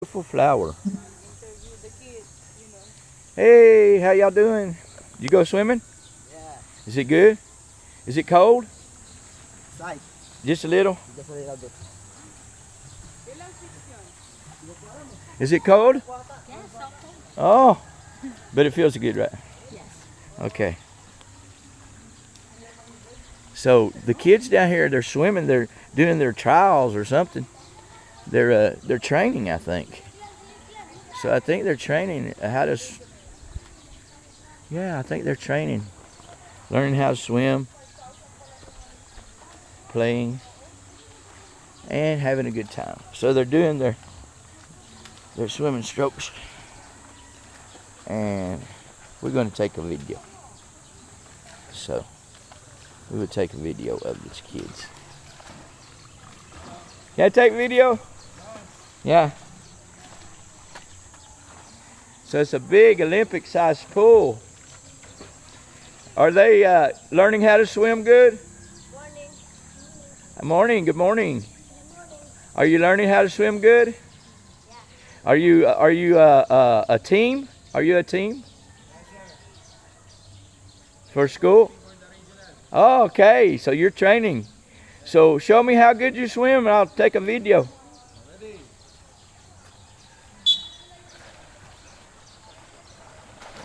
Beautiful flower. Hey, how y'all doing? You go swimming? Yeah. Is it good? Is it cold? Light. Just a little? Just a little bit. Is it cold? Oh, but it feels good, right? Yes. Okay. So the kids down here, they're swimming. They're doing their trials or something. They're training, I think. So I think they're training how to. Yeah, I think they're training, learning how to swim, playing, and having a good time. So they're doing their swimming strokes, and we're going to take a video. So we will take a video of these kids. Can I take video? Yeah. So it's a big Olympic-sized pool. Are they learning how to swim good? Morning. Morning. Good morning. Good morning. Are you learning how to swim good? Yeah. Are you a team? Are you a team? For school? Oh, okay. So you're training. So show me how good you swim and I'll take a video.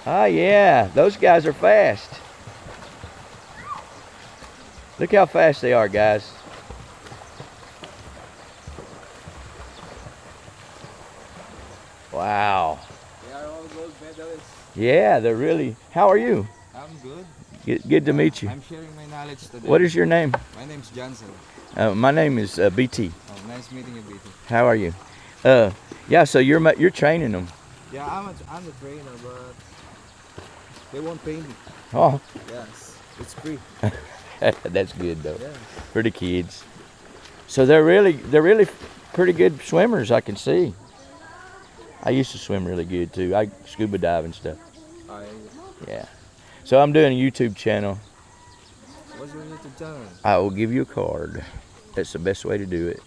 Ah, yeah. Those guys are fast. Look how fast they are, guys. Wow. They are all gold medalists. Yeah, they're really. How are you? I'm good. Good to meet you. I'm sharing my knowledge today. What is your name? My name's Johnson. My name is BT. Oh, nice meeting you, BT. How are you? Yeah. So you're training them. Yeah, I'm the trainer, but they won't pay me. Oh, Yes, it's free. that's good though Yes. for the kids. So they're really pretty good swimmers. I can see. I used to swim really good too. I scuba dive and stuff. Yeah. So I'm doing a YouTube channel. What's your YouTube channel? I will give you a card. That's the best way to do it.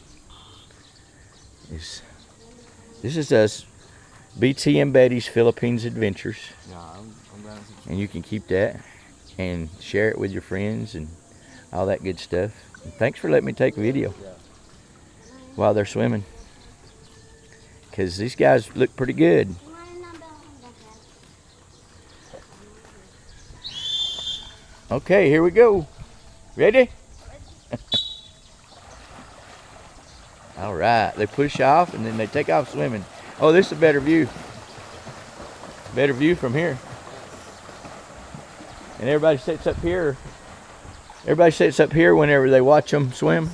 This is us, BT and Betty's Philippines Adventures. Yeah, I'm gonna see. And you can keep that and share it with your friends and all that good stuff. And thanks for letting me take a video Yeah. while they're swimming. Because these guys look pretty good. Okay, here we go. Ready? All right, they push off and then they take off swimming. Oh, this is a better view. Better view from here. And everybody sits up here. Everybody sits up here whenever they watch them swim.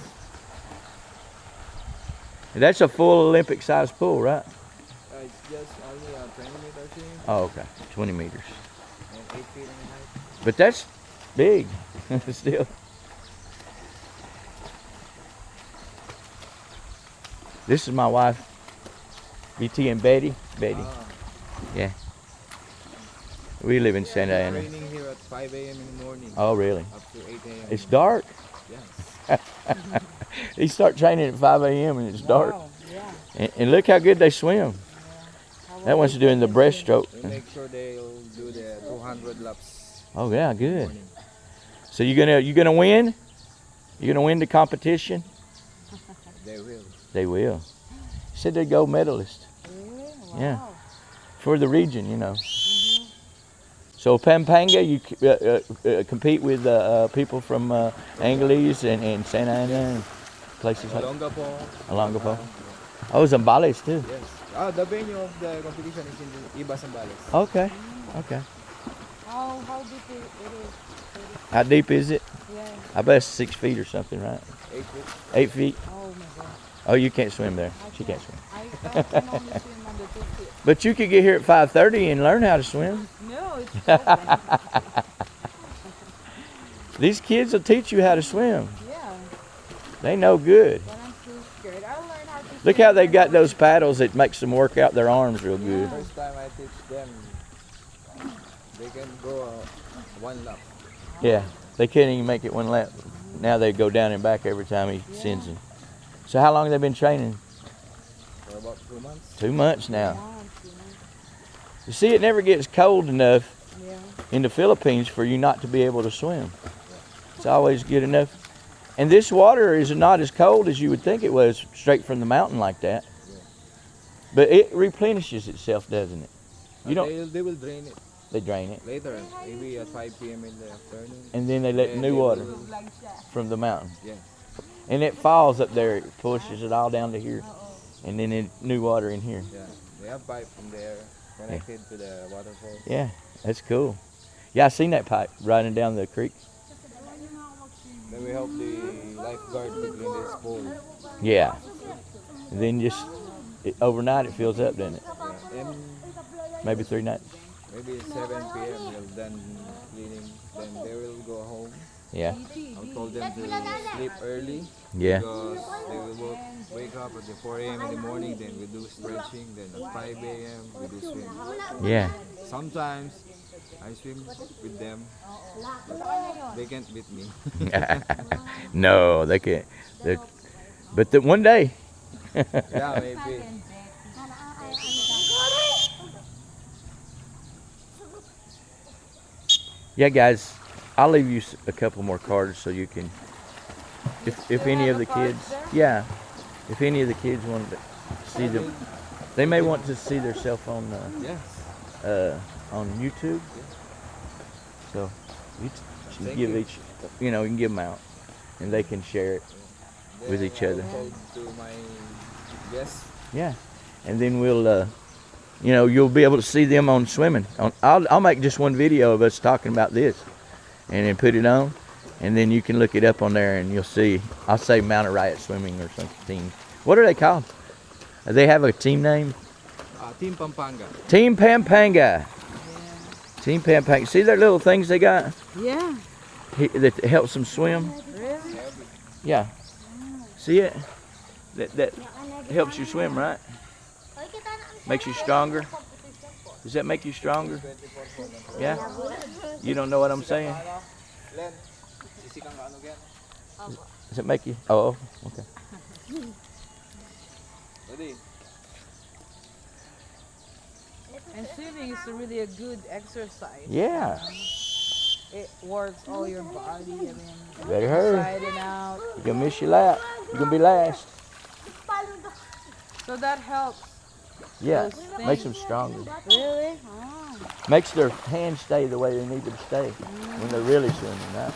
And that's a full Olympic-sized pool, right? It's just only 20 meters in Oh, okay, 20 meters. and 8 feet in height. But that's big, still. This is my wife, BT and Betty. Betty, Ah, yeah. We live in Santa it's Ana. raining here at 5 a.m. in the morning. Oh, really? Up to 8 a.m. It's dark. Yes. They start training at 5 a.m. and it's dark. Wow, yeah. And look how good they swim. That one's doing the breaststroke. We make sure they'll do the 200 laps. Oh yeah, good. Morning. So you gonna win? You gonna win the competition? They will. They will. Said they'd go medalist. Really? Wow. Yeah. For the region, you know. So Pampanga, you compete with people from Angeles and Santa Ana and places like Olongapo. Olongapo. Oh, Zambales too. Yes. The venue of the competition is in Iba Zambales. Okay. Okay. How deep it is? How deep is it? Yeah. I bet it's 6 feet or something, right? 8 feet. 8 feet? Oh my God. Oh, you can't swim there. She can't swim. I can only swim under 2 feet. But you could get here at 5:30 and learn how to swim. No, it's open. These kids will teach you how to swim. Yeah. They know good. But I'm too scared. I'll learn how to Look swim how they've got when those paddles that makes them work out their arms real good. First time I teach them, they can go 1 lap. Yeah, they can't even make it 1 lap. Now they go down and back every time he sends them. So how long have they been training? For about 2 months. 2 months now. Months, you know. You see, it never gets cold enough Yeah. in the Philippines for you not to be able to swim. It's always good enough. And this water is not as cold as you would think it was straight from the mountain like that. But it replenishes itself, doesn't it? You don't. They will drain it They drain it, later, maybe at 5 p.m. in the afternoon. and then they let Then new they water will- from the mountain. Yeah. And it falls up there. It pushes it all down to here, and then new water in here. Yeah. They have pipe from there connected to the waterfall. Yeah, that's cool. Yeah, I seen that pipe running down the creek. Then we help the lifeguard to clean this pool. Yeah. And then just overnight it fills up, doesn't it? Yeah. And Maybe 3 nights. maybe 7 p.m. we'll done cleaning. Then they will go home. Yeah. I told them to sleep early. Yeah. Because they will wake up at the 4 a.m. in the morning. Then we do stretching. Then at 5 a.m. we do swim. Yeah. Sometimes I swim with them. But they can't beat me. No, they can't. But one day. Yeah, maybe. Yeah, guys, I'll leave you a couple more cards so you can, if any of the kids, yeah, if any of the kids want to see them, they may want to see themselves Yes. on YouTube. So you Thank give you. each, you can give them out, and they can share it with each other. I told to my guests. Yeah, and then we'll, you'll be able to see them on swimming. I'll make just one video of us talking about this, and then put it on, and then you can look it up on there, and you'll see. I'll say Mount Arayat Swimming or something. What are they called? They have a team name? Team Pampanga. Team Pampanga. Team Pampanga. See their little things they got Yeah. that helps them swim? Really? Yeah. See it? That helps you swim, right? Makes you stronger. Does that make you stronger? Yeah? You don't know what I'm saying? Len, sisikang ka ano again? Does it make you? Oh, okay. Ready? And swimming is really a good exercise. Yeah. It works all your body. I mean, Better hurry. inside and out. You're going to miss your lap. You're going to be last. So that helps. Yeah. Those Makes things. them stronger. Really? Oh. Makes their hands stay the way they need them to stay when they're really swimming, right?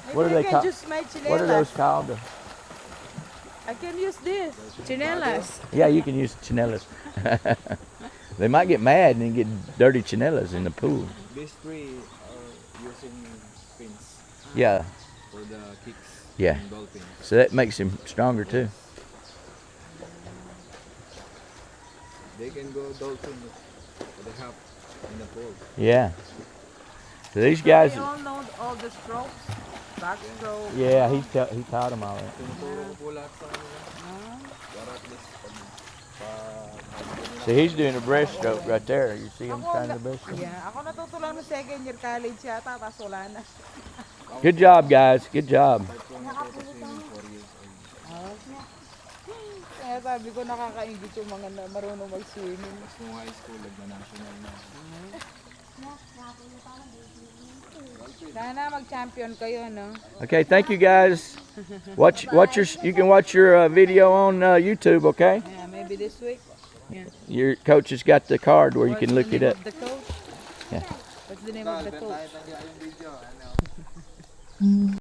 Maybe What are I they can called? just make What are those chinelas. called? I can use this. Chinelas. Yeah, you can use chinelas. They might get mad and then get dirty chinelas in the pool. These three are using fins Yeah, for the kicks. Yeah. And dolphins. so that makes them stronger too. They can go dolphin with the help in the pool. Yeah. So these guys, They all know all the strokes. Backstroke. yeah, he taught them all that. Tinuturo ko po lahat sa kanila. Para at least pag So he's doing a breaststroke right there. You see him trying the breaststroke? Yeah, ako natuto lang ng second year college yata, tapos wala na. Good job, guys. Good job. Kaya sabi ko nakakaingit yung mga marunong mag-swimming. nung high school, nag-national na. Sana mag-champion kayo, no? Okay, thank you guys. You can watch your video on YouTube, okay? Yeah, maybe this week. Yeah. Your coach has got the card where you can look it up. What's the name of the coach? Yeah. What's the name of the coach? Tayo yung video. Ano?